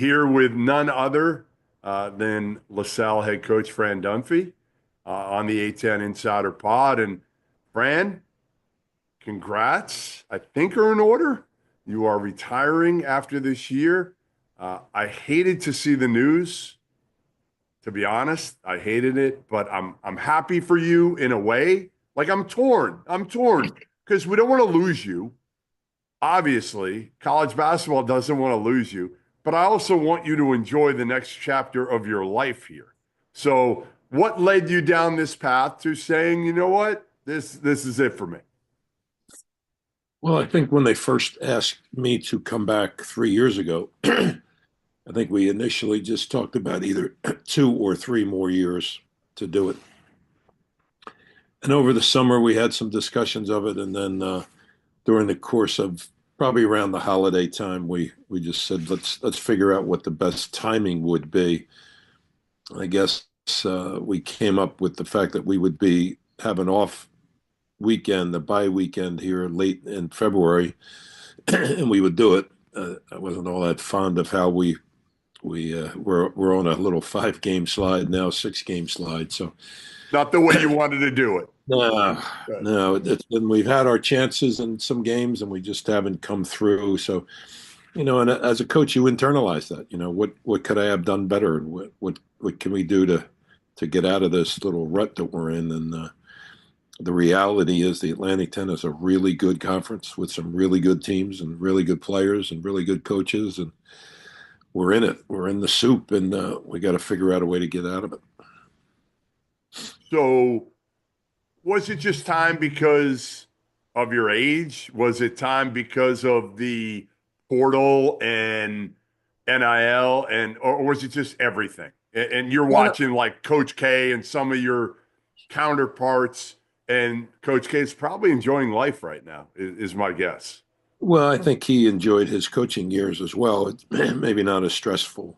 here with none other than LaSalle head coach Fran Dunphy on the A-10 Insider Pod. And Fran, congrats, I think are in order. You are retiring after this year. I hated to see the news, to be honest. I hated it, but I'm happy for you in a way. Like I'm torn. I'm torn because we don't want to lose you. Obviously, college basketball doesn't want to lose you, but I also want you to enjoy the next chapter of your life here. So, what led you down this path to saying, you know what, this is it for me? Well, I think when they first asked me to come back 3 years ago, I think we initially just talked about either 2 or 3 more years to do it. And over the summer, we had some discussions of it. And then during the course of probably around the holiday time, we just said, let's figure out what the best timing would be. I guess we came up with the fact that we would be have an off weekend, the bye weekend here late in February, and we would do it. I wasn't all that fond of how we're on a little 5 game slide now, 6 game slide. So Not the way you wanted to do it. no, Good. no, it's been we've had our chances in some games and we just haven't come through. So and as a coach, you internalize that. What could I have done better, and what can we do to get out of this little rut that we're in? And the reality is the Atlantic 10 is a really good conference with some really good teams and really good players and really good coaches. And we're in it. We're in the soup, and we got to figure out a way to get out of it. So, was it just time because of your age? Was it time because of the portal and NIL, or was it just everything? And you're Well, watching like Coach K and some of your counterparts, and Coach K is probably enjoying life right now, is my guess. well, I think he enjoyed his coaching years as well. It's maybe not as stressful.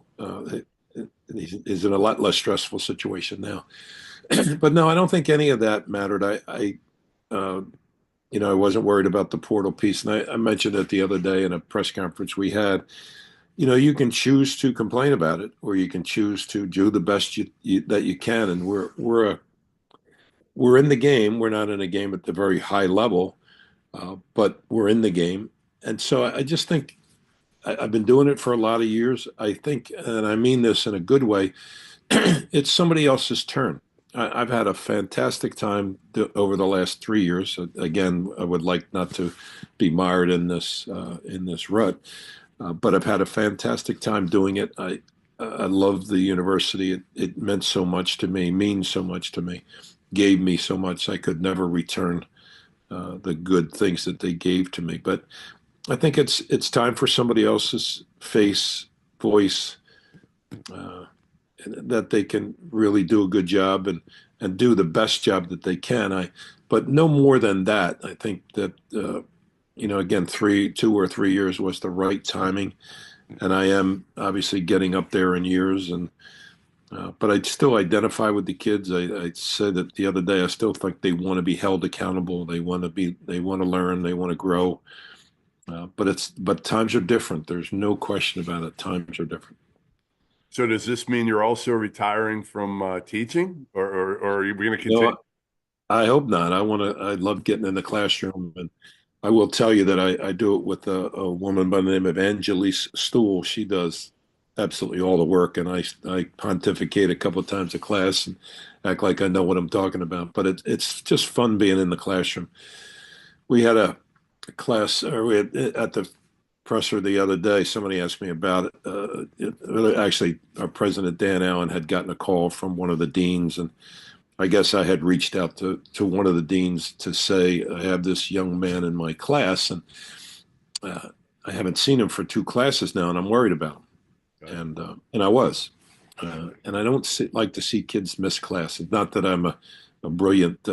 He's in a lot less stressful situation now. But no, I don't think any of that mattered. Uh, I wasn't worried about the portal piece, and I mentioned it the other day in a press conference we had. You can choose to complain about it, or you can choose to do the best that you can. And we're in the game. We're not in a game at the very high level, but we're in the game. And so I just think I've been doing it for a lot of years. I think, and I mean this in a good way, it's somebody else's turn. I've had a fantastic time over the last 3 years. Again, I would like not to be mired in this rut, but I've had a fantastic time doing it. I love the university. It meant so much to me, means so much to me, gave me so much. I could never return the good things that they gave to me. But I think it's time for somebody else's face, voice, uh, that they can really do a good job and do the best job that they can. But no more than that. I think that again, 2 or 3 years was the right timing, and I am obviously getting up there in years, and but I still identify with the kids. I said that the other day. I still think they want to be held accountable. They want to learn. They want to grow. But times are different. There's no question about it. Times are different. So, does this mean you're also retiring from teaching, or are you going to continue? No, I hope not. I love getting in the classroom, and I will tell you that I do it with a woman by the name of Angelise Stool. She does absolutely all the work, and I pontificate a couple of times a class and act like I know what I'm talking about. But it's just fun being in the classroom. We had a class, or we had, at the presser the other day, somebody asked me about it. Actually, our president, Dan Allen, had gotten a call from one of the deans, and I guess I had reached out to one of the deans to say, I have this young man in my class, and I haven't seen him for 2 classes now, and I'm worried about him. And I was. And I don't like to see kids miss classes. Not that I'm a brilliant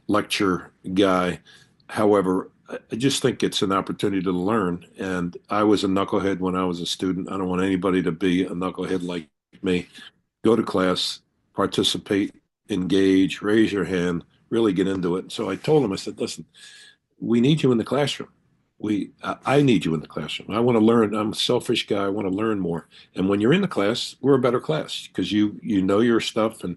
lecture guy. However, I just think it's an opportunity to learn. And I was a knucklehead when I was a student. I don't want anybody to be a knucklehead like me. Go to class, participate, engage, raise your hand, really get into it. So I told him, I said, listen, we need you in the classroom. I need you in the classroom. I want to learn. I'm a selfish guy. I want to learn more. And when you're in the class, we're a better class because you know your stuff and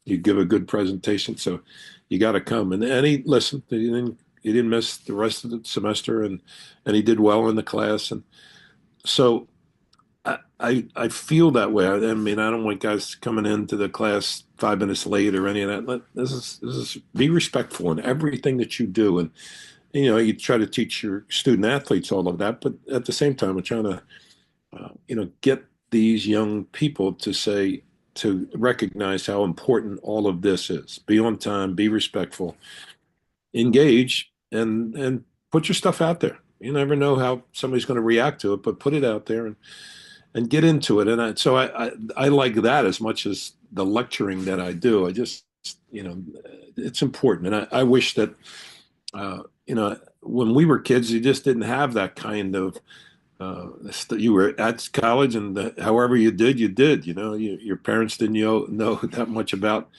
you give a good presentation. So you got to come. And he listened. He didn't miss the rest of the semester, and he did well in the class. And so I feel that way. I mean, I don't want guys coming into the class 5 minutes late or any of that. This is be respectful in everything that you do. And you try to teach your student athletes all of that, but at the same time, we're trying to get these young people to recognize how important all of this is. Be on time, be respectful, engage, and put your stuff out there. You never know how somebody's going to react to it, but put it out there and get into it. And I like that as much as the lecturing that I do. I just it's important, and I wish that when we were kids, you just didn't have that kind of. You were at college, and however you did, you did. Your parents didn't know that much about.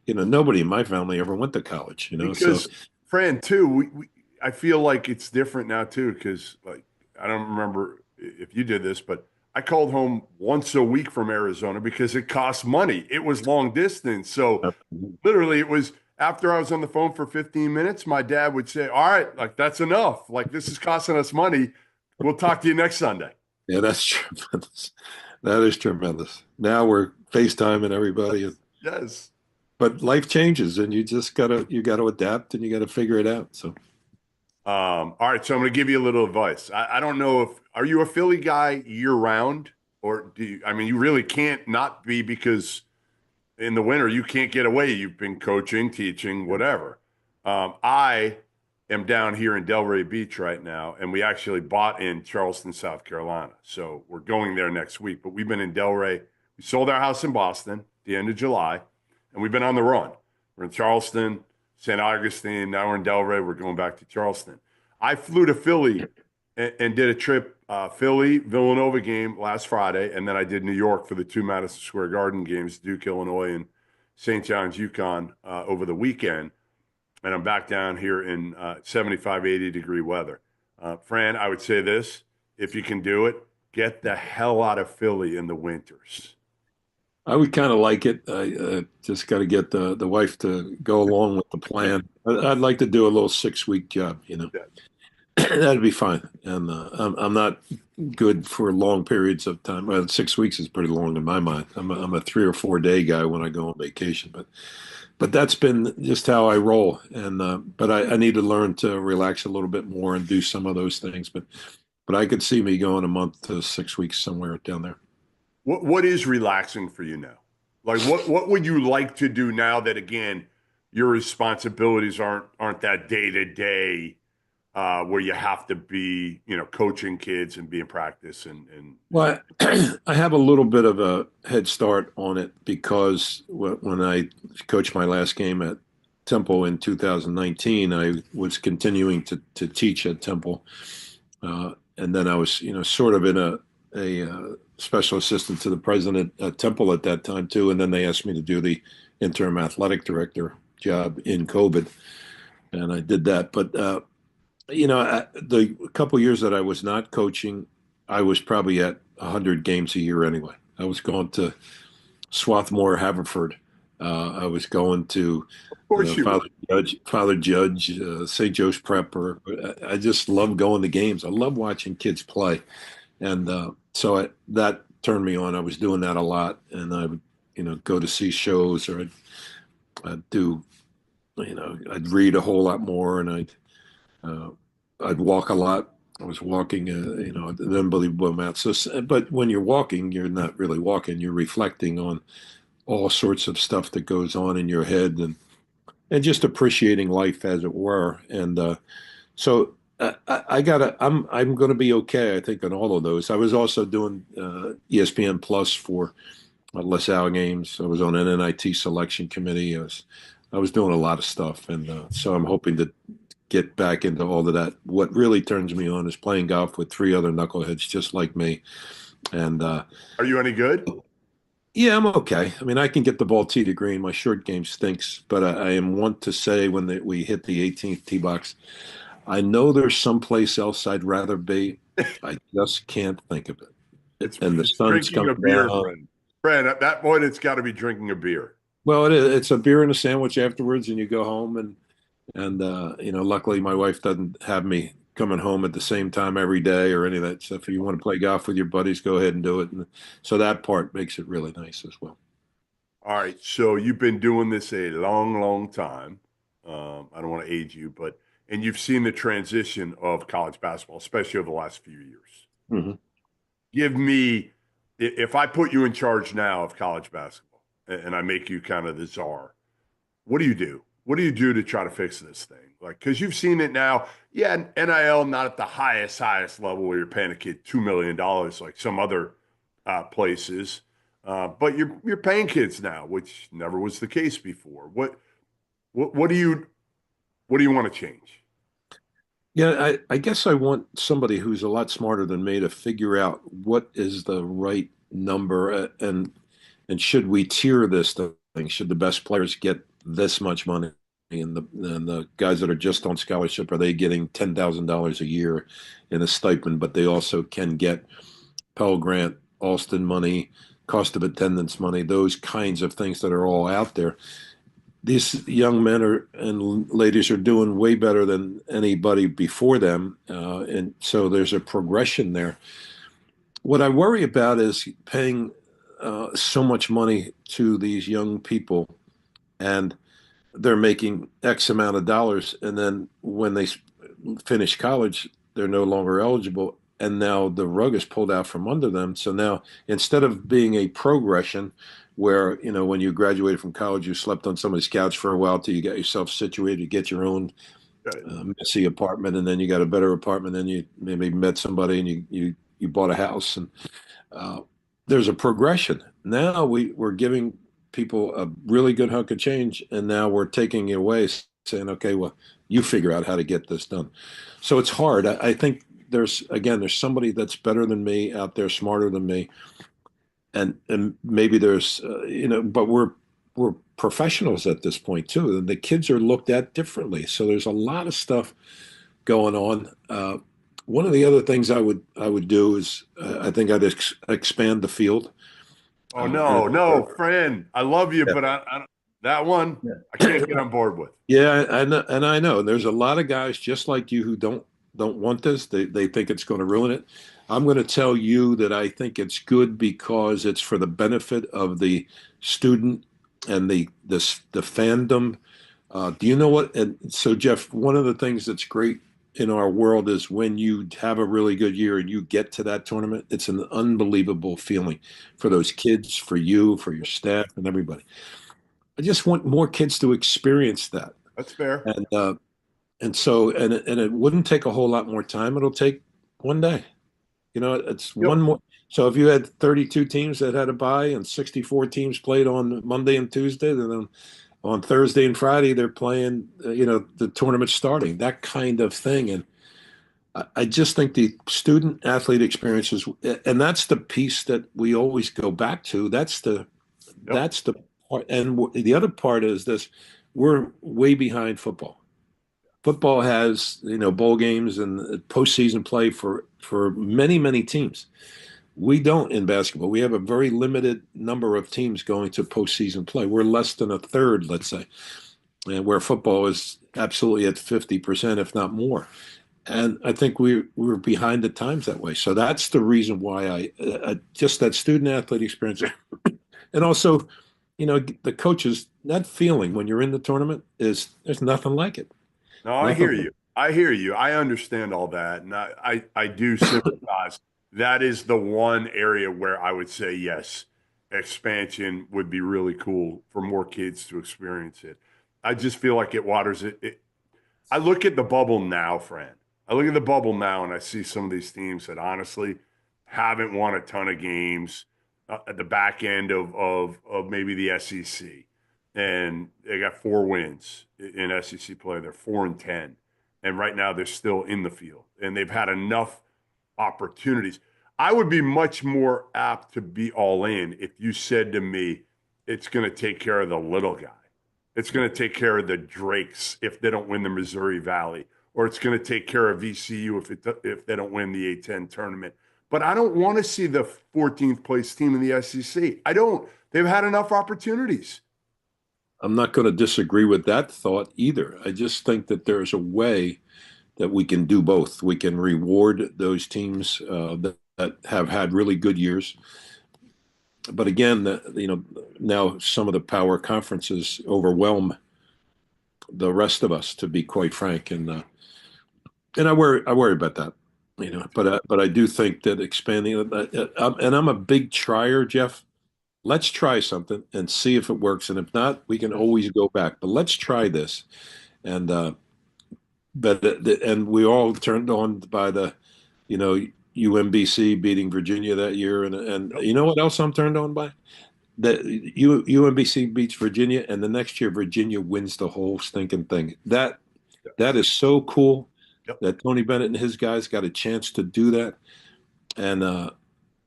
Nobody in my family ever went to college. So Because Fran, too, I feel like it's different now too. Because like I don't remember if you did this, but I called home once a week from Arizona because it cost money. It was long distance, so literally it was after I was on the phone for 15 minutes, my dad would say, "All right, like that's enough. Like this is costing us money. We'll talk to you next Sunday." yeah, that's tremendous. That is tremendous. Now we're FaceTiming everybody, Yes. but life changes, and you gotta adapt, and you gotta figure it out. So All right, so I'm going to give you a little advice. I don't know if are you a Philly guy year round, or do you? I mean, you really can't not be because in the winter you can't get away. You've been coaching, teaching, whatever. I am down here in Delray Beach right now, and we actually bought in Charleston, South Carolina. So we're going there next week. But we've been in Delray. We sold our house in Boston at the end of July, and we've been on the run. We're in Charleston, St. Augustine. Now we're in Delray. We're going back to Charleston. I flew to Philly and did a trip, Philly Villanova game last Friday, and then I did New York for the two Madison Square Garden games, Duke, Illinois, and St. John's, UConn, over the weekend. And I'm back down here in 75, 80-degree weather. Fran, I would say this: if you can do it, get the hell out of Philly in the winters. I would kind of like it. I just got to get the wife to go along with the plan. I'd like to do a little 6 week job. Yeah. That'd be fine. And I'm not good for long periods of time. Well, 6 weeks is pretty long in my mind. I'm a 3 or 4 day guy when I go on vacation, but that's been just how I roll. And but I need to learn to relax a little bit more and do some of those things. But I could see me going a month to 6 weeks somewhere down there. What is relaxing for you now? Like what would you like to do now that again your responsibilities aren't that day to day where you have to be coaching kids and be in practice and Well, I have a little bit of a head start on it because when I coached my last game at Temple in 2019, I was continuing to teach at Temple, and then I was, sort of in a special assistant to the president at Temple at that time too, and then they asked me to do the interim athletic director job in COVID, and I did that. But the couple years that I was not coaching, I was probably at 100 games a year anyway. I was going to Swarthmore, Haverford. I was going to of course you would. Father Judge, St. Joe's Prep. Or I just love going to games. I love watching kids play, and that turned me on. I was doing that a lot, and I would, go to see shows, or I'd do, I'd read a whole lot more, and I'd walk a lot. I was walking, an unbelievable amount. So, but when you're walking, you're not really walking. You're reflecting on all sorts of stuff that goes on in your head, and just appreciating life as it were. And so I gotta. I'm going to be okay. I think on all of those. I was also doing ESPN Plus for LaSalle games. I was on an NIT selection committee. I was doing a lot of stuff, and so I'm hoping to get back into all of that. What really turns me on is playing golf with three other knuckleheads just like me. And Are you any good? yeah, I'm okay. I mean, I can get the ball tee to green. My short game stinks, but I am want to say when we hit the 18th tee box, I know there's someplace else I'd rather be. I just can't think of it. And the It's sun's drinking coming a beer, down. friend. Friend, at that point, it's got to be drinking a beer. Well, it's a beer and a sandwich afterwards, and you go home and luckily my wife doesn't have me coming home at the same time every day or any of that stuff. If you want to play golf with your buddies, go ahead and do it. And so that part makes it really nice as well. All right. So you've been doing this a long, long time. I don't want to age you, and you've seen the transition of college basketball, especially over the last few years. Hmm. Give me, if I put you in charge now of college basketball and I make you kind of the czar, what do you do? What do you do to try to fix this thing? Like, because you've seen it now. Yeah, NIL not at the highest level where you're paying a kid $2 million like some other places, but you're paying kids now, which never was the case before. What do you want to change? Yeah, I guess I want somebody who's a lot smarter than me to figure out what is the right number and should we tier this thing? Should the best players get this much money? And the guys that are just on scholarship, are they getting $10,000 a year in a stipend, but they also can get Pell Grant, Alston money, cost of attendance money, those kinds of things that are all out there. These young men and ladies are doing way better than anybody before them, and so there's a progression there. What I worry about is paying so much money to these young people, and they're making X amount of dollars, and then when they finish college, they're no longer eligible, and now the rug is pulled out from under them. So now, instead of being a progression where, when you graduated from college, you slept on somebody's couch for a while till you got yourself situated, you get your own messy apartment, and then you got a better apartment, then you maybe met somebody and you bought a house, and uh, there's a progression. Now we're giving people a really good hunk of change, and now we're taking it away, saying, okay, well, you figure out how to get this done. So it's hard. I think there's somebody that's better than me out there, smarter than me, and maybe there's but we're professionals at this point too, and the kids are looked at differently. So there's a lot of stuff going on. One of the other things I would do is I think I'd expand the field. Oh And no, no, friend, I love you, yeah, but that one I can't get on board with. yeah, I know there's a lot of guys just like you who don't want this. They think it's going to ruin it. I'm going to tell you that I think it's good because it's for the benefit of the student and the fandom. Do you know what? And so, Jeff, one of the things that's great in our world is when you have a really good year and you get to that tournament, it's an unbelievable feeling for those kids, for you, for your staff, and everybody. I just want more kids to experience that, That's fair. and it wouldn't take a whole lot more time. It'll take one day. It's Yep. one more. So if you had 32 teams that had a bye and 64 teams played on Monday and Tuesday, then on Thursday and Friday they're playing, the tournament starting, that kind of thing. And I just think the student athlete experiences, and that's the piece that we always go back to. Yep. That's the part. And the other part is this: we're way behind football. Football has, bowl games and postseason play for many, many teams. We don't in basketball. We have a very limited number of teams going to postseason play. We're less than a third, let's say, and where football is absolutely at 50%, if not more. And I think we're behind the times that way. So that's the reason why I just that student athlete experience, and also, the coaches, that feeling when you're in the tournament is there's nothing like it. No, I Nothing hear like you. I hear you. I understand all that. And I do sympathize. That is the one area where I would say, yes, expansion would be really cool for more kids to experience it. I just feel like it waters it. I look at the bubble now, Fran. I look at the bubble now and I see some of these teams that honestly haven't won a ton of games at the back end of maybe the SEC. And they got 4 wins in SEC play. They're 4-10. And right now they're still in the field. And they've had enough opportunities. I would be much more apt to be all in if you said to me, it's going to take care of the little guy. It's going to take care of the Drakes if they don't win the Missouri Valley, or it's going to take care of VCU if they don't win the A-10 tournament. But I don't want to see the 14th place team in the SEC. I don't. They've had enough opportunities. I'm not going to disagree with that thought either. I just think that there's a way that we can do both. We can reward those teams that have had really good years. But again, now some of the power conferences overwhelm the rest of us, to be quite frank, and I worry about that, But I do think that expanding, and I'm a big trier, Jeff. Let's try something and see if it works, and if not, we can always go back. But let's try this, and and we all turned on by you know, UMBC beating Virginia that year, and you know what else I'm turned on by? That UMBC beats Virginia, and the next year Virginia wins the whole stinking thing. That is so cool Yep. that Tony Bennett and his guys got a chance to do that, and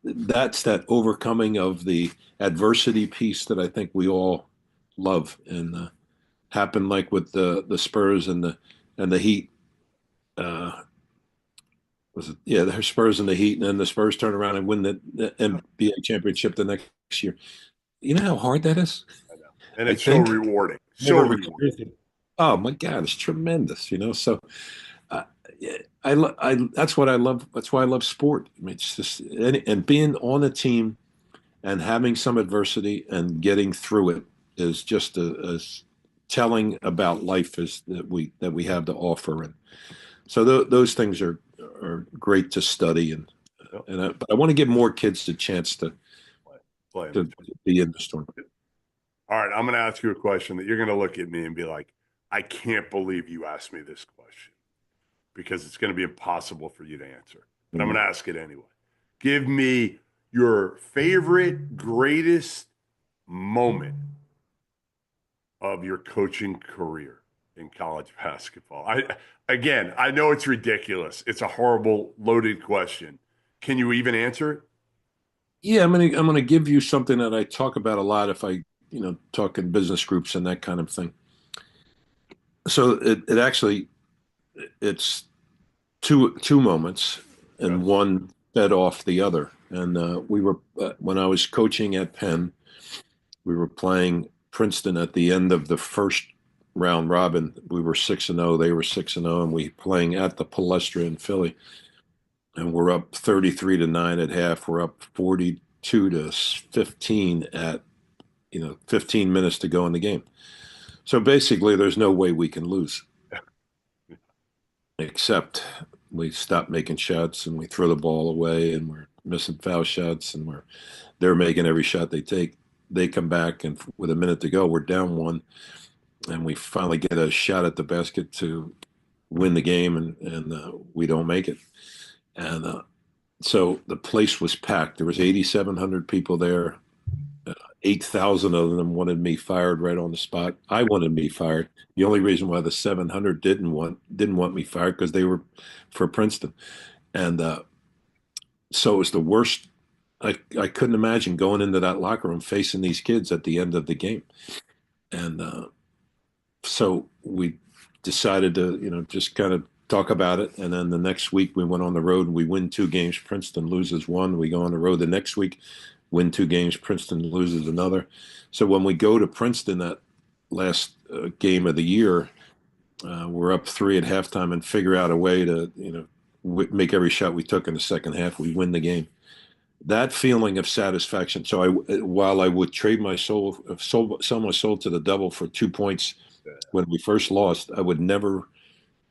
that's that overcoming of the adversity piece that I think we all love, and happened like with the Spurs and the Heat. Was it, yeah, the Spurs and the Heat, and then the Spurs turn around and win the NBA championship the next year. You know how hard that is? I know. And I it's so think rewarding. So rewarding. Oh my God, it's tremendous. So uh, that's what I love. That's why I love sport. I mean, it's just and being on a team and having some adversity and getting through it is just as telling about life as that we have to offer. And so those things are great to study, but I want to give more kids the chance to Play. to be in the storm. All right, I'm going to ask you a question that you're going to look at me and be like, I can't believe you asked me this question, because it's going to be impossible for you to answer. But I'm going to ask it anyway. Give me your favorite, greatest moment of your coaching career in college basketball. I know it's ridiculous. It's a horrible, loaded question. Can you even answer it? Yeah, I'm gonna give you something that I talk about a lot if I talk in business groups and that kind of thing. So it actually it's two moments, and Yes. one fed off the other. And we were when I was coaching at Penn, we were playing Princeton at the end of the first round robin. We were 6-0, they were 6-0, and we playing at the Palestra in Philly, and we're up 33-9 at half. We're up 42-15 at 15 minutes to go in the game. So basically, there's no way we can lose, except we stop making shots and we throw the ball away, and we're missing foul shots, and they're making every shot they take. They come back, and with a minute to go, we're down one, and we finally get a shot at the basket to win the game, and we don't make it. And so the place was packed. There was 8,700 people there. 8,000 of them wanted me fired right on the spot. I wanted me fired. The only reason why the 700 didn't want me fired because they were for Princeton, and so it was the worst. I couldn't imagine going into that locker room facing these kids at the end of the game, and so we decided to just kind of talk about it. And then the next week we went on the road and we win two games. Princeton loses one. We go on the road the next week, win two games. Princeton loses another. So when we go to Princeton, that last game of the year, we're up three at halftime and figure out a way to make every shot we took in the second half. We win the game. That feeling of satisfaction. So while I would trade my soul, sell my soul to the devil for 2 points when we first lost, I would never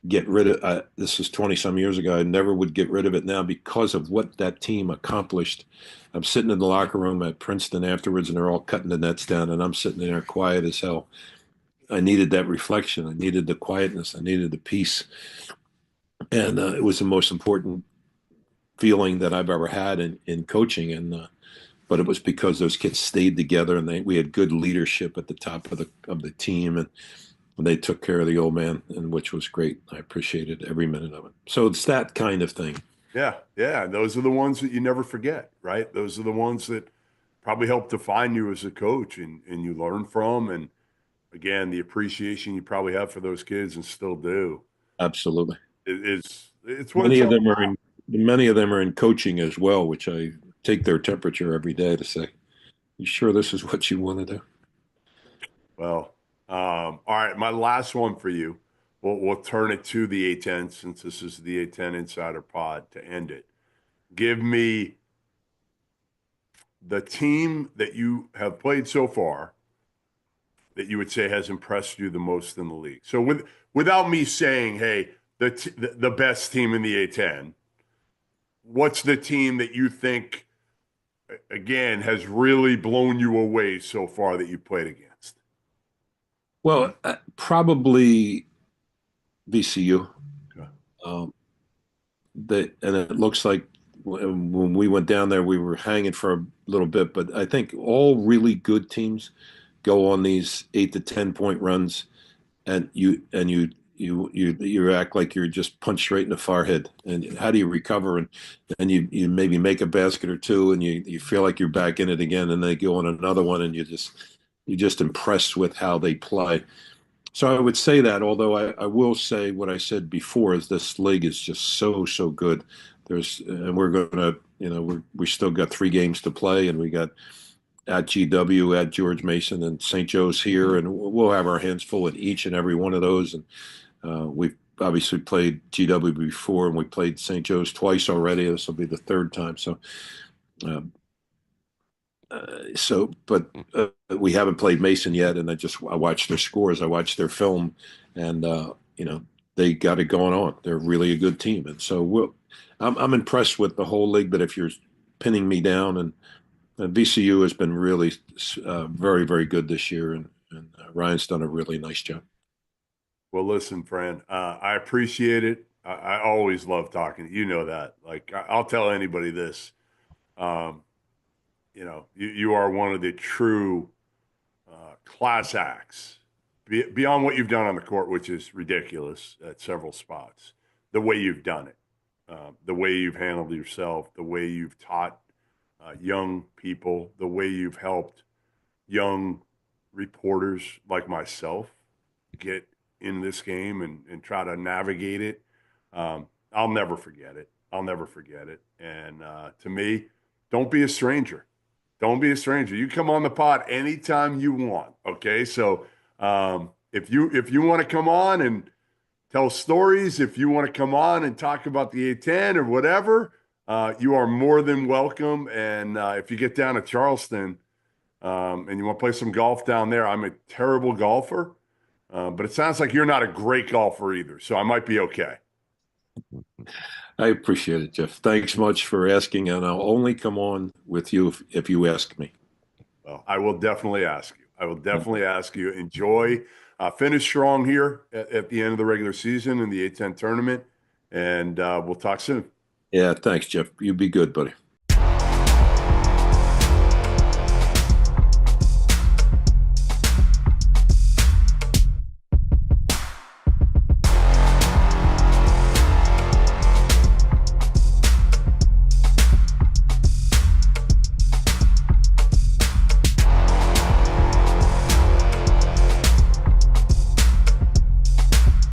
get rid of. This is 20 some years ago. I never would get rid of it now because of what that team accomplished. I'm sitting in the locker room at Princeton afterwards, and they're all cutting the nets down, and I'm sitting there quiet as hell. I needed that reflection. I needed the quietness. I needed the peace, and it was the most important feeling that I've ever had in coaching. And but it was because those kids stayed together, and we had good leadership at the top of the team, and they took care of the old man, and which was great. I appreciated every minute of it. So it's that kind of thing. Yeah, yeah. Those are the ones that you never forget, right? Those are the ones that probably help define you as a coach, and you learn from. And again, the appreciation you probably have for those kids and still do. Absolutely. It's what it's Many of all them are in many of them are in coaching as well, which I take their temperature every day to say, "You sure this is what you want to do?" well. All right, my last one for you. We'll turn it to the A10 since this is the A10 Insider Pod to end it. Give me the team that you have played so far that you would say has impressed you the most in the league. So without me saying, hey, the best team in the A10, what's the team that you think again has really blown you away so far that you played against? Well, probably VCU. Okay. Um, and it looks like when we went down there, we were hanging for a little bit. But I think all really good teams go on these 8 to 10 point runs, and you act like you're just punched right in the forehead. And how do you recover? And you maybe make a basket or two, and you feel like you're back in it again, and they go on another one, and you're just impressed with how they play. So I would say that, although I will say what I said before is this league is just so good. And we're gonna, we still got 3 games to play, and we got at GW, at George Mason, and St. Joe's here, and we'll have our hands full in each and every one of those. And we've obviously played GW before, and we played St. Joe's twice already. This will be the third time. Um, but we haven't played Mason yet, and I watched their scores, I watched their film, and they got it going on. They're really a good team, and so I'm impressed with the whole league. But if you're pinning me down, and VCU has been really very good this year, and Ryan's done a really nice job. Well, listen, Fran, I appreciate it. I always love talking. You know that. Like I'll tell anybody this. Um, you are one of the true class acts beyond what you've done on the court, which is ridiculous at several spots. The way you've done it, the way you've handled yourself, the way you've taught young people, the way you've helped young reporters like myself get in this game and try to navigate it. I'll never forget it. I'll never forget it. And to me, don't be a stranger. Don't be a stranger. You come on the pod anytime you want. Okay, so if you want to come on and tell stories, if you want to come on and talk about the A10 or whatever, you are more than welcome. And if you get down to Charleston and you want to play some golf down there, I'm a terrible golfer, but it sounds like you're not a great golfer either, so I might be okay. I appreciate it, Jeff. Thanks much for asking, and I'll only come on with you if you ask me. Well, I will definitely ask you. I will definitely ask you. Enjoy, finish strong here at the end of the regular season in the A10 tournament, and we'll talk soon. Yeah, thanks, Jeff. You be good, buddy.